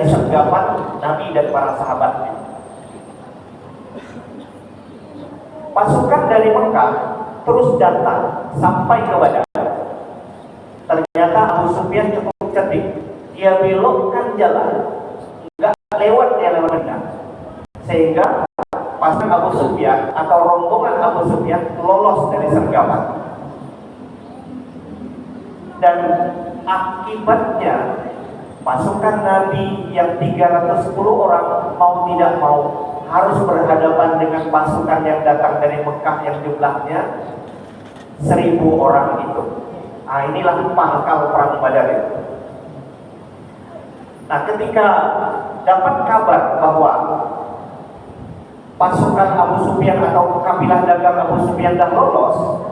sergapan Nabi dan para sahabatnya. Pasukan dari Mekah terus datang sampai ke Badar. Ternyata Abu Sufyan cukup cerdik. Dia belokkan jalan, nggak lewat Madinah, sehingga pasukan Abu Sufyan atau rombongan Abu Sufyan lolos dari sergapan. Dan akibatnya pasukan Nabi yang 310 orang mau tidak mau harus berhadapan dengan pasukan yang datang dari Mekah yang jumlahnya 1000 orang itu. Nah, inilah pangkal perang Badar itu. Nah, ketika dapat kabar bahwa pasukan Abu Sufyan atau kabilah dagang Abu Sufyan dah lolos,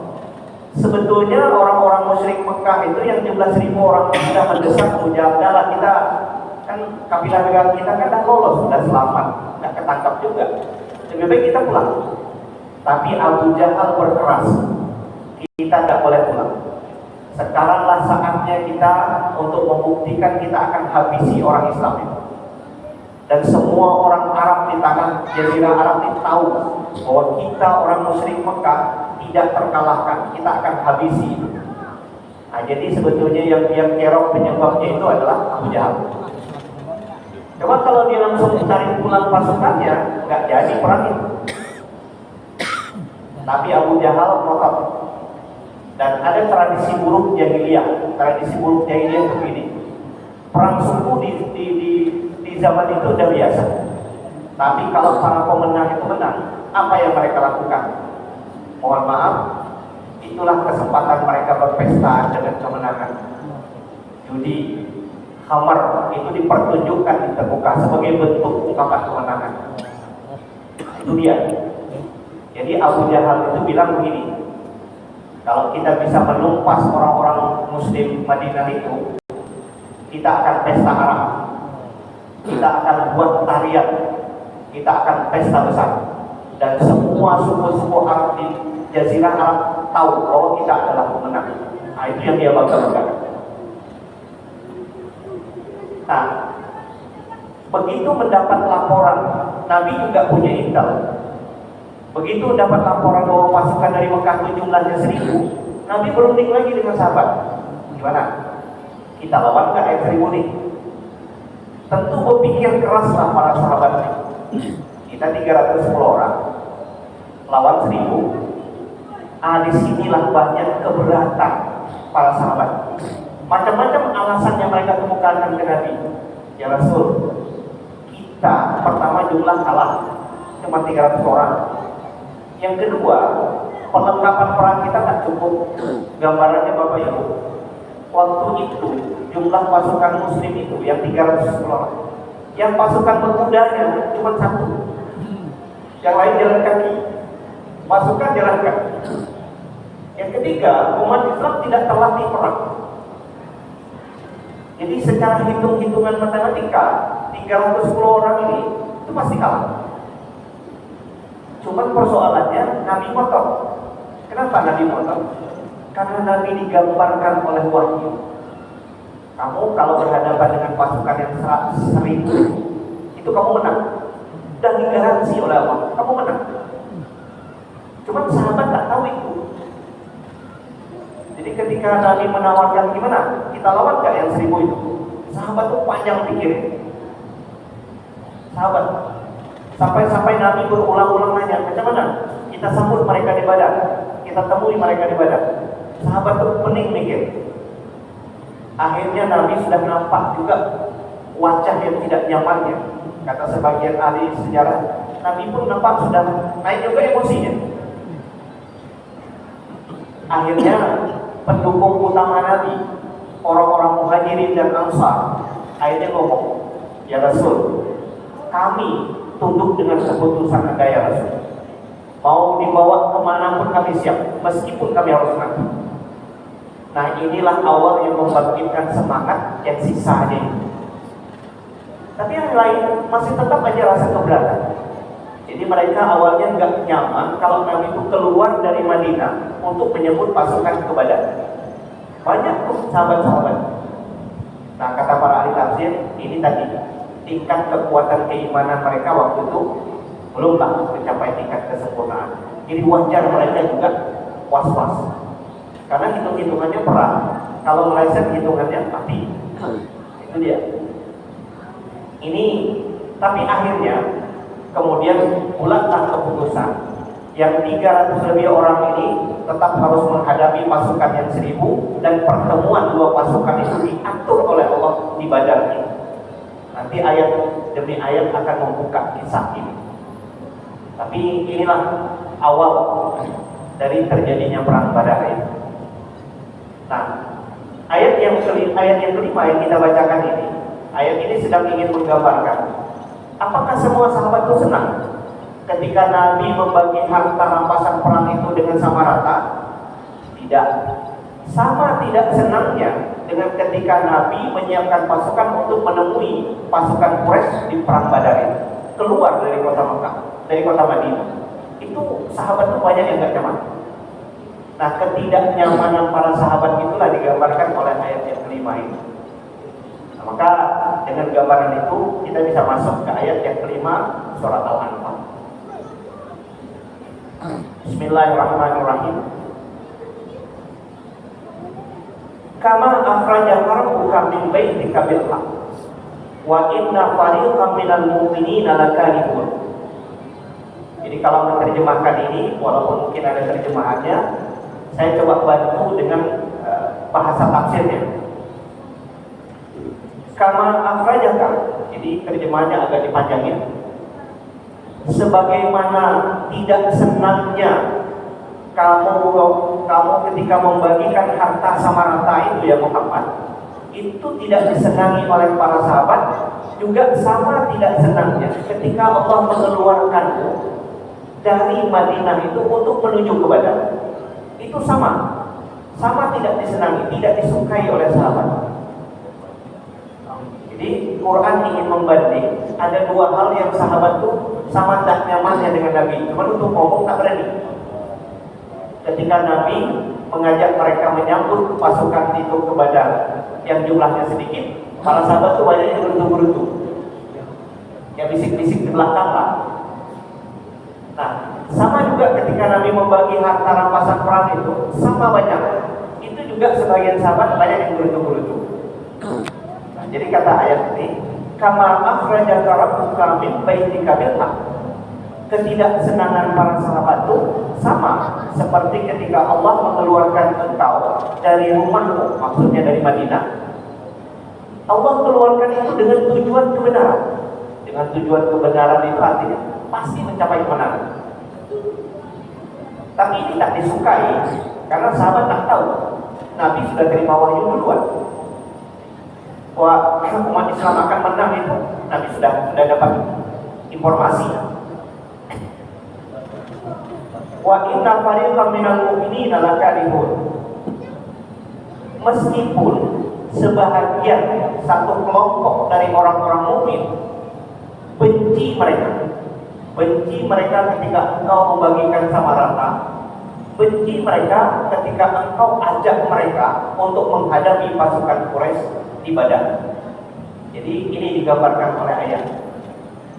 sebetulnya orang-orang musyrik Mekah itu yang jumlah 1000 orang sudah mendesak, udahlah kita kan kabilah dagang kita kan dah lolos, sudah selamat, nggak ketangkap juga, lebih baik kita pulang. Tapi Abu Jahal berkeras, kita nggak boleh pulang. Sekaranglah saatnya kita untuk membuktikan kita akan habisi orang Islam itu. Dan semua orang Arab di tanah Jazirah Arab itu tahu bahwa kita orang musyrik Mekah tidak terkalahkan, kita akan habisi. Nah, jadi sebetulnya yang kerok penyebabnya itu adalah Abu Jahal. Coba kalau dia langsung tarik pulang pasukannya, nggak jadi perang itu. Tapi Abu Jahal ngotot. Dan ada tradisi buruk jahiliyah. Tradisi buruk jahiliyah begini. Perang suku di zaman itu udah biasa. Tapi kalau para pemenang itu menang, apa yang mereka lakukan? Mohon maaf, itulah kesempatan mereka berpesta dengan kemenangan. Judi, khamar itu dipertunjukkan di terbuka sebagai bentuk ungkapan kemenangan. Itu dia. Jadi Abu Jahal itu bilang begini, kalau kita bisa menumpas orang-orang Muslim Madinah itu, kita akan pesta Arab, kita akan buat tarian, kita akan pesta besar, dan semua suku-suku Arab di Jazirah Arab tahu bahwa kita adalah pemenang. Nah, itu yang dia banggakan. Nah, begitu mendapat laporan, Nabi juga punya intel. Begitu dapat laporan bahwa pasukan dari Mekah itu jumlahnya 1000, Nabi berunding lagi dengan sahabat. Gimana? Kita lawan nggak ayat 1000 nih? Tentu berpikir keraslah para sahabat. Kita 310 orang lawan 1000. Disinilah banyak keberatan para sahabat. Macam-macam alasan yang mereka kemukakan ke Nabi. Ya Rasul, kita pertama jumlah kalah cuma 300 orang. Yang kedua, perlengkapan perang kita tak cukup. Gambarannya Bapak Ibu, waktu itu jumlah pasukan Muslim itu yang 310 orang, yang pasukan berkudanya cuma 1, yang lain jalan kaki, pasukan jalan kaki. Yang ketiga, umat Islam tidak terlatih perang. Jadi secara hitung-hitungan matematika, 310 orang ini itu pasti kalah. Cuman persoalannya Nabi motor. Kenapa Nabi motor? Karena Nabi digambarkan oleh wahyu. Kamu kalau berhadapan dengan pasukan yang 1000, itu kamu menang. Dan digaransi oleh Allah, kamu menang. Cuman sahabat tak tahu itu. Jadi ketika Nabi menawarkan gimana, kita lawan gak yang 1000 itu? Sahabat tuh panjang pikir. Sahabat sampai Nabi berulang-ulang nanya, macam mana kita sambut mereka di Badar, kita temui mereka di Badar. Sahabat tuh pening mikir. Akhirnya Nabi sudah nampak juga wajah yang tidak nyamannya. Kata sebagian ahli sejarah, Nabi pun nampak sudah naik juga emosinya. Akhirnya pendukung utama Nabi, orang-orang Muhajirin dan Ansar, akhirnya ngomong, ya Rasul, kami tunduk dengan keputusan Anda ya Rasul. Mau dibawa kemanapun kami siap, meskipun kami harus mati. Nah, inilah awal yang membangkitkan semangat yang sisanya. Tapi yang lain masih tetap aja rasa keberatan. Jadi mereka awalnya nggak nyaman kalau Nabi itu keluar dari Madinah untuk menyebut pasukan ke Badar. Banyak tuh sahabat-sahabat. Nah, kata para ahli tafsir, ini tadi tingkat kekuatan keimanan mereka waktu itu belumlah mencapai tingkat kesempurnaan. Jadi wajar mereka juga was-was. Karena hitung-hitungannya perang, kalau meleset hitungannya mati. Itu dia. Ini, tapi akhirnya kemudian bulatlah keputusan yang 300 lebih orang ini tetap harus menghadapi pasukan yang 1000, dan pertemuan dua pasukan itu diatur oleh Allah di Badar ini. Nanti ayat demi ayat akan membuka kisah ini. Tapi inilah awal dari terjadinya perang Badar ini. Nah, ayat yang kelima yang kita bacakan ini, ayat ini sedang ingin menggambarkan apakah semua sahabat itu senang ketika Nabi membagi harta rampasan perang itu dengan sama rata? Tidak. Sama tidak senangnya dengan ketika Nabi menyiapkan pasukan untuk menemui pasukan Quraisy di perang Badar ini, keluar dari kota Mekah, dari kota Madinah. Itu sahabat itu banyak yang gak nyaman. Nah, ketidaknyamanan para sahabat itulah digambarkan oleh ayat yang kelima ini. Nah, maka dengan gambaran itu kita bisa masuk ke ayat yang kelima surat Al-Anfal. Bismillahirrahmanirrahim. Kama akhrajaka rabbuka min baitika bil haqq wa inna fariqan minal mu'minina lakarihun. Jadi kalau menerjemahkan ini, walaupun mungkin ada terjemahannya, saya coba bantu dengan bahasa tafsirnya. Kama akhrajaka, jadi terjemahannya agak dipanjangin. Sebagaimana tidak senangnya kamu ketika membagikan harta sama rata itu ya Muhammad, itu tidak disenangi oleh para sahabat, juga sama tidak senangnya ketika Allah mengeluarkanmu dari Madinah itu untuk menuju ke Badar. Itu sama tidak disenangi, tidak disukai oleh sahabat. Jadi Quran ingin membanding ada dua hal yang sahabat tuh sama tak nyamannya dengan Nabi, cuma untuk ngomong tak berani. Ketika Nabi mengajak mereka menyambut pasukan itu ke Badar yang jumlahnya sedikit, para sahabat tuh banyak yang berutuh-berutuh, ya bisik-bisik di belakang lah. Nah, sama juga ketika Nabi membagi harta rampasan perang itu, sama banyak. Itu juga sebagian sahabat banyak yang berutuh-berutuh. Nah, jadi kata ayat ini, kama akhrajaka rabbuka min baitika bil haqq. Ketidaksenangan para sahabat itu sama seperti ketika Allah mengeluarkan engkau dari rumahmu, maksudnya dari Madinah. Allah keluarkan itu dengan tujuan kebenaran. Dengan tujuan kebenaran itu artinya pasti mencapai kebenaran. Tapi ini tak disukai karena sahabat tak tahu Nabi sudah terima wahyu duluan. Wah, umat Islam akan menang itu Nabi sudah dapat informasi. Wa inna fariqan minal mu'minina lakarihun. Meskipun sebahagian satu kelompok dari orang-orang mukmin benci mereka ketika engkau membagikan sama rata, benci mereka ketika engkau ajak mereka untuk menghadapi pasukan Quraisy di Badar. Jadi ini digambarkan oleh ayat.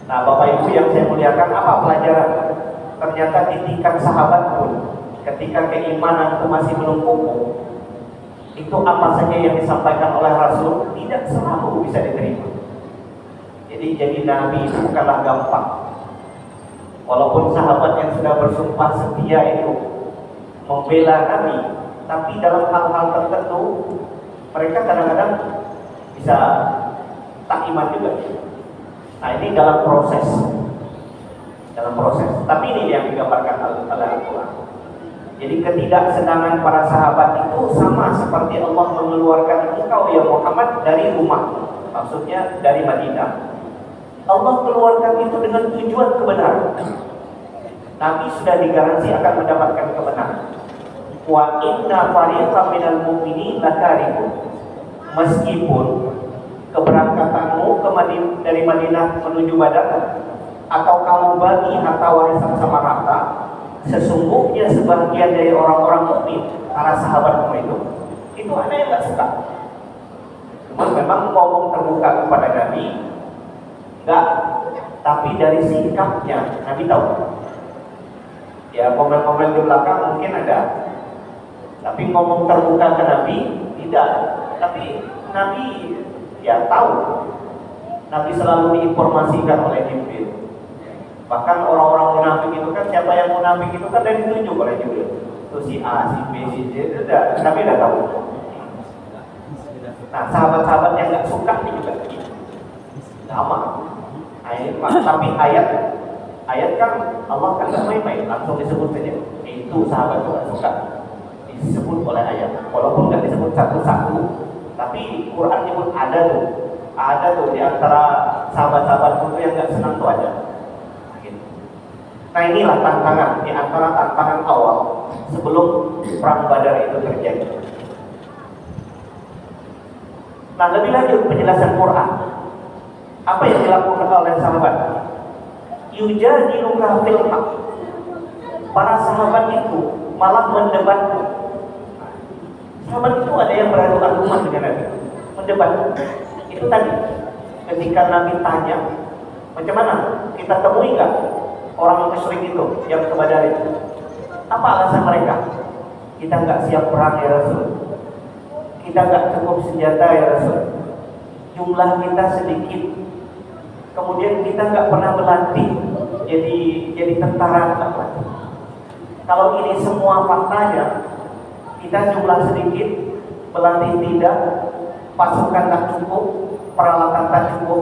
Nah, Bapak Ibu yang saya muliakan, apa pelajaran? Ternyata di tingkat sahabat pun ketika keimanan itu masih belum kokoh, itu apa saja yang disampaikan oleh Rasul tidak selalu bisa diterima. Jadi Nabi itu bukanlah gampang. Walaupun sahabat yang sudah bersumpah setia itu membela Nabi, tapi dalam hal-hal tertentu mereka kadang-kadang bisa tak iman juga. Nah, ini dalam proses. Tapi ini yang digambarkan oleh Al-Quran. Jadi ketidaksenangan para sahabat itu sama seperti Allah mengeluarkan engkau ya Muhammad dari rumah, maksudnya dari Madinah. Allah keluarkan itu dengan tujuan kebenaran. Nabi sudah digaransi akan mendapatkan kebenaran. Wa inna fariqan minal mu'minin lakarihun. Meskipun keberangkatanmu dari Madinah menuju Badar, atau kamu bagi harta warisan sama rata, sesungguhnya sebagian dari orang-orang mukmin, para sahabatmu itu ada yang nggak suka. Cuma memang ngomong terbuka kepada Nabi, Enggak, tapi dari sikapnya Nabi tahu. Ya komen-komen di belakang mungkin ada, tapi ngomong terbuka ke Nabi tidak. Tapi Nabi ya tahu. Nabi selalu diinformasikan oleh Jibril. Bahkan orang-orang munafik itu kan, siapa yang munafik itu kan dari ditunjuk oleh Jibril. Itu si A, si B, si C, itu Nabi udah tahu. Nah, sahabat-sahabat yang nggak suka ini juga sama. Tapi ayat kan Allah kan nggak main-main, langsung disebut saja. Itu sahabat itu nggak suka disebut oleh ayat, walaupun nggak disebut satu-satu, tapi Quran nyebut ada tuh di antara sahabat-sahabat itu yang nggak senang tuh ada. Nah inilah tantangan di antara tantangan awal sebelum perang Badar itu terjadi. Nah lebih lanjut penjelasan Quran, apa yang dilakukan oleh sahabat? Yujadiluka fil haq. Para sahabat itu malah mendebat. Sahabat itu ada yang beradu argumen dengan Nabi, mendebat. Itu tadi ketika Nabi tanya, macam mana kita temui nggak orang musyrik itu yang ke Badar itu? Apa alasan mereka? Kita nggak siap perang ya Rasul. Kita nggak cukup senjata ya Rasul. Jumlah kita sedikit. Kemudian kita nggak pernah berlatih jadi tentara. Kalau ini semua faktanya, kita jumlah sedikit, berlatih tidak, pasukan tak cukup, peralatan tak cukup,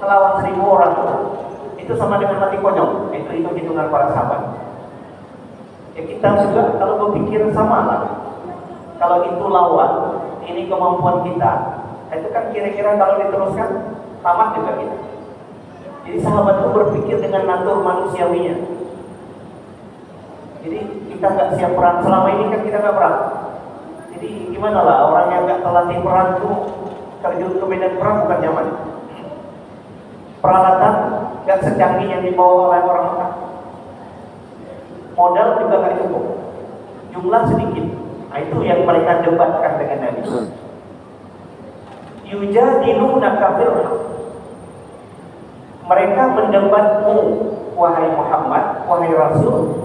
melawan 1000 orang itu sama dengan mati konyol. Itu hitungan para sahabat. Ya kita juga kalau berpikir sama lah. Kalau itu lawan, ini kemampuan kita, itu kan kira-kira kalau diteruskan tamat juga kita. Jadi sahabat itu berpikir dengan natur manusiawinya. Jadi kita nggak siap perang, selama ini kan kita nggak perang. Jadi gimana lah orang yang nggak terlatih perang itu terjun ke medan perang bukan nyaman. Peralatan nggak secanggih yang dibawa oleh orang Mekah. Modal juga nggak cukup, jumlah sedikit. Nah, itu yang mereka debatkan dengan Nabi. Yujadilunaka fil haq. Mereka mendebatmu, wahai Muhammad, wahai Rasul,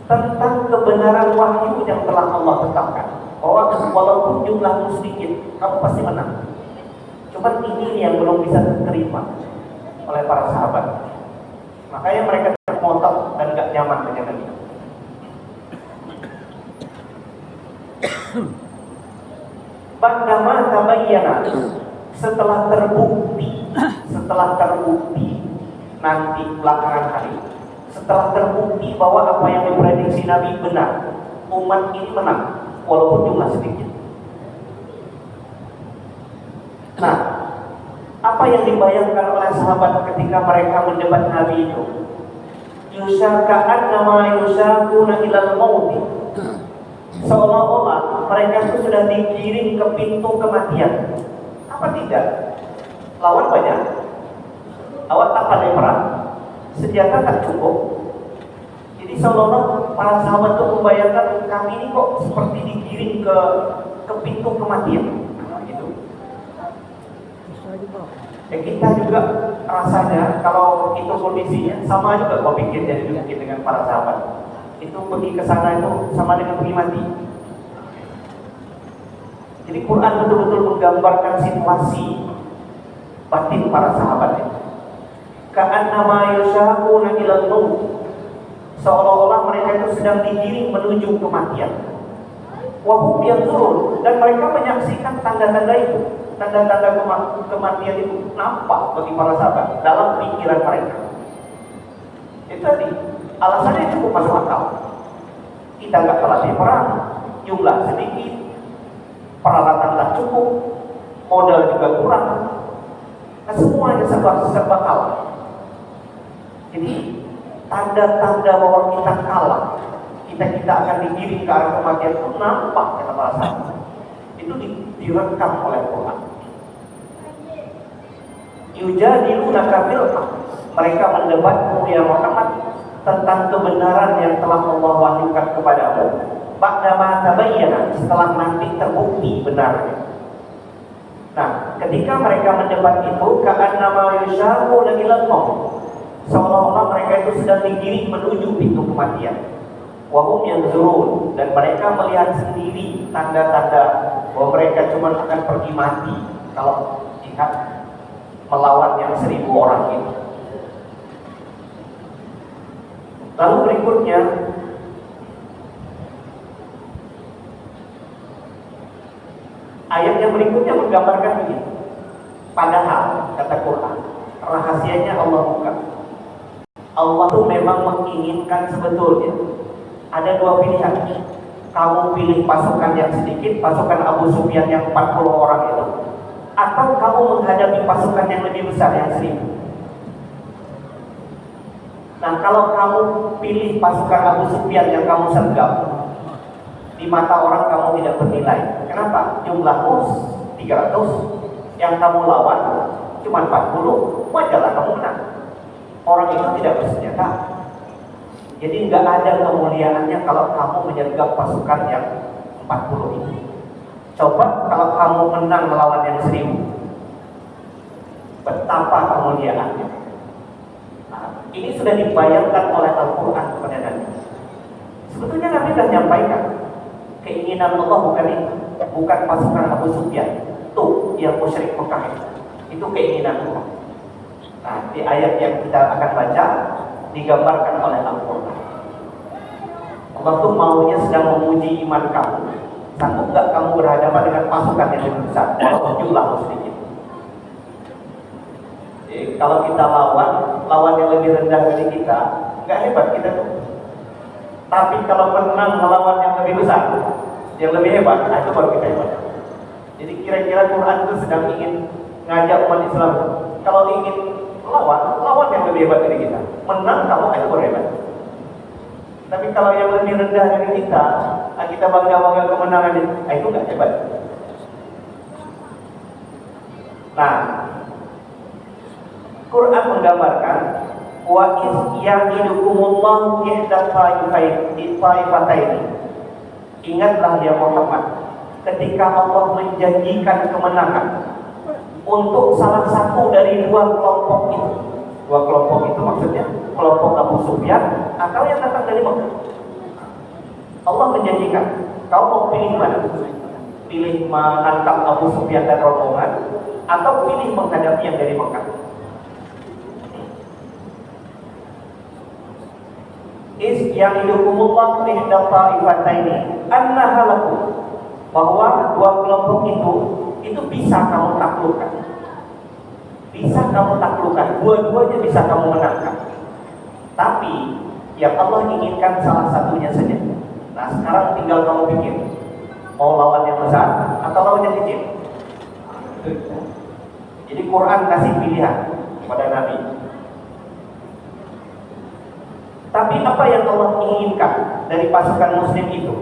tentang kebenaran wahyu yang telah Allah tetapkan. Bahwa walaupun jumlahmu sedikit, kamu pasti menang. Cuma ini yang belum bisa diterima oleh para sahabat. Makanya mereka termotot dan gak nyaman dengan Nabi. Ba'dama tabayyana, setelah terbukti nanti belakangan hari, setelah terbukti bahwa apa yang diprediksi Nabi benar, umat ini menang walaupun jumlah sedikit. Nah, apa yang dibayangkan oleh sahabat ketika mereka mendebat Nabi itu? Yusaka'an nama yusakuna ilal mauti. Seolah-olah mereka itu sudah digiring ke pintu kematian. Apa tidak? Lawan banyak, lawan tak pandai perang, senjata tak cukup. Jadi seolah-olah para sahabat itu membayangkan kami ini kok seperti digiring ke pintu kematian. Gitu. Ya kita juga rasanya kalau itu kondisinya sama juga kok pikir jadi mungkin dengan para sahabat. Itu pergi ke sana itu sama dengan pergi mati. Jadi Quran betul-betul menggambarkan situasi batin para sahabat itu. Ka'annama yusaquna ilal maut. Seolah-olah mereka itu sedang digiring menuju kematian. Wa hum yanzurun, dan mereka menyaksikan tanda-tanda itu. Tanda-tanda kematian itu nampak bagi para sahabat dalam pikiran mereka. Itu tadi alasannya cukup masuk akal. Kita nggak terlatih perang, jumlah sedikit, peralatan tak cukup, modal juga kurang. Nah, semuanya serba kalah. Jadi tanda-tanda bahwa kita kalah, kita akan digiring ke arah kematian itu nampak kata para sahabat. Itu direkam oleh Quran. Yujadilunaka fil haq. Mereka mendebatmu ya Muhammad tentang kebenaran yang telah Allah wahyukan kepadamu. Ba'dama tabayyana, setelah nanti terbukti benarnya. Nah, ketika mereka mendebat itu, ka'annama yusharuna ilal maut. Seolah-olah mereka itu sedang digiring menuju pintu kematian. Wa hum yanzurun, dan mereka melihat sendiri tanda-tanda bahwa mereka cuma akan pergi mati kalau jihad melawan yang 1000 orang itu. Lalu berikutnya, ayat yang berikutnya menggambarkan ini. Padahal, kata Quran, rahasianya Allah buka. Allah tuh memang menginginkan sebetulnya ada 2 pilihan. Kamu pilih pasukan yang sedikit, pasukan Abu Sufyan yang 40 orang itu, atau kamu menghadapi pasukan yang lebih besar yang 1000. Nah, kalau kamu pilih pasukan Abu Sufyan yang kamu sergap, di mata orang kamu tidak bernilai. Kenapa? Jumlahmu 300, yang kamu lawan cuma 40, wajarlah kamu menang. Orang itu tidak bersenjata. Jadi nggak ada kemuliaannya kalau kamu menyergap pasukan yang 40 ini. Coba kalau kamu menang melawan yang 1000, betapa kemuliaannya. Nah, ini sudah dibayangkan oleh Al-Quran kepada Nabi. Sebetulnya Nabi sudah menyampaikan keinginan Allah bukan itu, bukan pasukan Abu Sufyan tuh yang musyrik Mekah itu keinginan Allah. Nah, di ayat yang kita akan baca digambarkan oleh Al-Quran. Allah tuh maunya sedang menguji iman kamu. Sanggup gak kamu berhadapan dengan pasukan yang lebih besar, walaupun jumlahmu sedikit. Jadi, kalau kita lawan yang lebih rendah dari kita, gak hebat kita tuh. Tapi kalau menang melawan yang lebih besar, yang lebih hebat, nah itu baru kita hebat. Jadi kira-kira Quran itu sedang ingin ngajak umat Islam, kalau ingin lawan yang lebih hebat dari kita, menang kamu itu baru hebat. Tapi kalau yang lebih rendah dari kita bangga-bangga kemenangan itu nggak hebat. Nah, Quran menggambarkan wa iz ya'idukumullahu ihda ta'ifataini. Ingatlah ya Muhammad, ketika Allah menjanjikan kemenangan untuk salah satu dari 2 kelompok itu. 2 kelompok itu maksudnya kelompok Abu Sufyan atau yang datang dari Mekah. Allah menjanjikan, kau mau pilih mana? Pilih menangkap Abu Sufyan dan rombongan, atau pilih menghadapi yang dari Mekah? Is yang idukumullah ihda ta'ifataini annaha lakum, bahwa 2 kelompok itu bisa kamu taklukkan. Bisa kamu taklukkan, dua-duanya bisa kamu menangkan. Tapi yang Allah inginkan salah satunya saja. Nah, sekarang tinggal kamu pikir, mau lawan yang besar atau lawan yang kecil? Jadi Quran kasih pilihan kepada Nabi. Tapi apa yang Allah inginkan dari pasukan Muslim itu?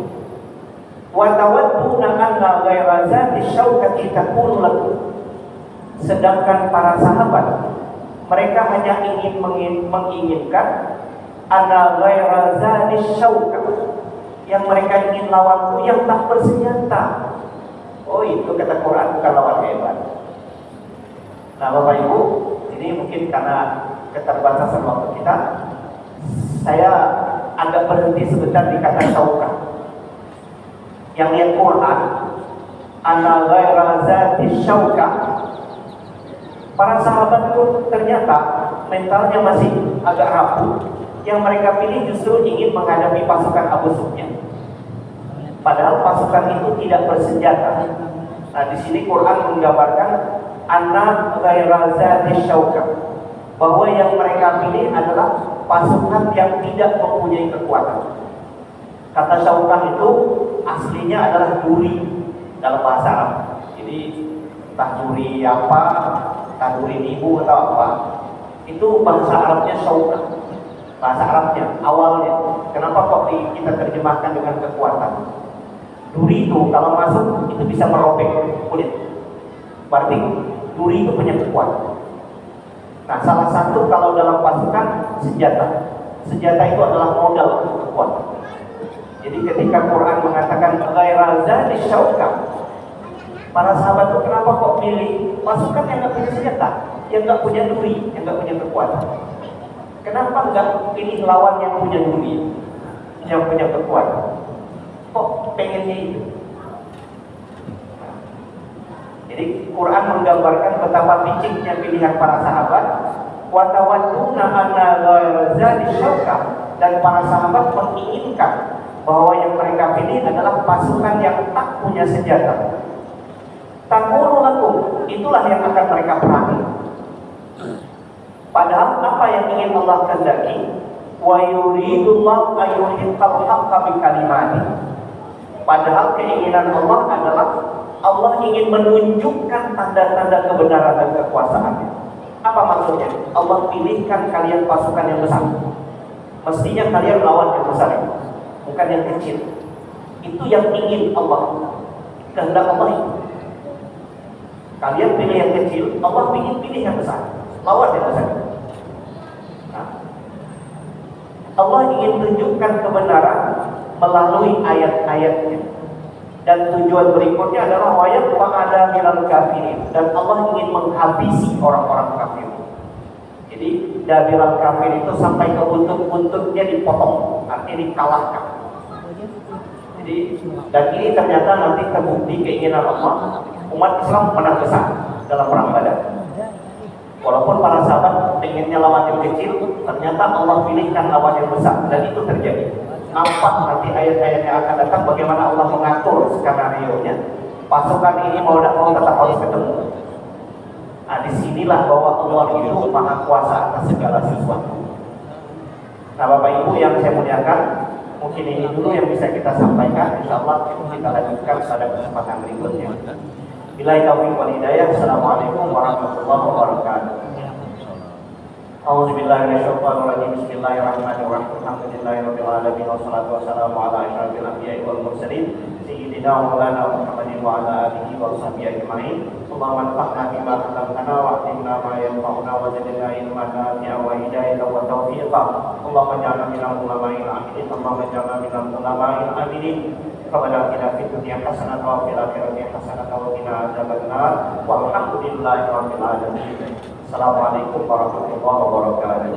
Wa tawadduna anna ghayra zati syaukati takunu lakum. Sedangkan para sahabat, mereka hanya ingin menginginkan anna ghayra zati syaukati, yang mereka ingin lawan itu yang tak bersenjata. Oh, itu kata Quran bukan lawan hebat. Nah, Bapak Ibu, ini mungkin karena keterbatasan waktu kita, saya agak berhenti sebentar di kata syaukah. Yang lihat Quran, anna ghayra zati syaukah. Para sahabat itu ternyata mentalnya masih agak rapuh. Yang mereka pilih justru ingin menghadapi pasukan Abu Sufyan. Padahal pasukan itu tidak bersenjata. Nah, di sini Quran menggambarkan anna ghayra zati syaukah, bahwa yang mereka pilih adalah pasukan yang tidak mempunyai kekuatan. Kata syaukah itu aslinya adalah duri dalam bahasa Arab. Jadi entah duri apa, entah duri nibu atau apa, itu bahasa Arabnya syaukah. Bahasa Arabnya awalnya. Kenapa kok kita terjemahkan dengan kekuatan? Duri itu kalau masuk itu bisa merobek kulit. Berarti duri itu punya kekuatan. Nah, salah satu kalau dalam pasukan senjata. Senjata itu adalah modal untuk kekuatan. Jadi ketika Quran mengatakan ghayra zati syaukah, para sahabat itu kenapa kok pilih pasukan yang nggak punya senjata? yang nggak punya duri, yang nggak punya kekuatan. Kenapa nggak pilih lawan yang punya duri, yang punya kekuatan? Kok pengennya itu? Jadi Quran menggambarkan betapa liciknya pilihan para sahabat. Wa tawadduna anna ghairazali syauka, dan para sahabat menginginkan bahwa yang mereka pilih adalah pasukan yang tak punya senjata. Takunu lakum, itulah yang akan mereka perangi. Padahal apa yang ingin Allah kehendaki? Wa yuridullahu ayyuhiqqal haqqa bikalimati. Padahal keinginan Allah adalah Allah ingin menunjukkan tanda-tanda kebenaran dan kekuasaannya. Apa maksudnya? Allah pilihkan kalian pasukan yang besar. Mestinya kalian lawan yang besar, bukan yang kecil. Itu yang ingin Allah. Kehendak Allah itu. Kalian pilih yang kecil, Allah ingin pilih yang besar. Lawan yang besar. Nah, Allah ingin tunjukkan kebenaran melalui ayat-ayatnya. Dan tujuan berikutnya adalah wayat wa'ada minal kafirin, dan Allah ingin menghabisi orang-orang kafir. Jadi dabiral kafir itu sampai ke buntut-buntutnya dipotong, artinya dikalahkan. Jadi dan ini ternyata nanti terbukti keinginan Allah, umat Islam menang besar dalam perang Badar. Walaupun para sahabat pengennya lawan yang kecil, ternyata Allah pilihkan lawan yang besar, dan itu terjadi. Nampak nanti ayat-ayat yang akan datang bagaimana Allah mengatur skenario-nya. Pasukan ini mau tidak mau tetap harus ketemu. Nah, disinilah bahwa Allah itu maha kuasa atas segala sesuatu. Nah, Bapak Ibu yang saya muliakan, mungkin ini dulu yang bisa kita sampaikan. Insya Allah kita lanjutkan pada kesempatan berikutnya. Billahi taufiq wal hidayah. Assalamualaikum warahmatullahi wabarakatuh. A'udzubillahi minasyaitonir rajim. Bismillahirrahmanirrahim. Alhamdulillahirabbil alamin wassalatu wassalamu ala asyrofil anbiya'i wal mursalin sayyidina wa maulana Muhammadin wa ala alihi wa sahbihi ajma'in. Allahumma anfa'na bima 'allamtana wa 'allimna ma yanfa'una wa zidna ilman nafi'an wa hidayatan wa tawfiqan. Allahumma ij'alna minal ulama'il 'amilin. Allahumma ij'alna minal ulama'il 'amilin. Rabbana atina fid dunya hasanatan wa fil akhirati hasanatan wa qina adzabannar. Walhamdulillahi rabbil alamin. Assalamualaikum warahmatullahi wabarakatuh.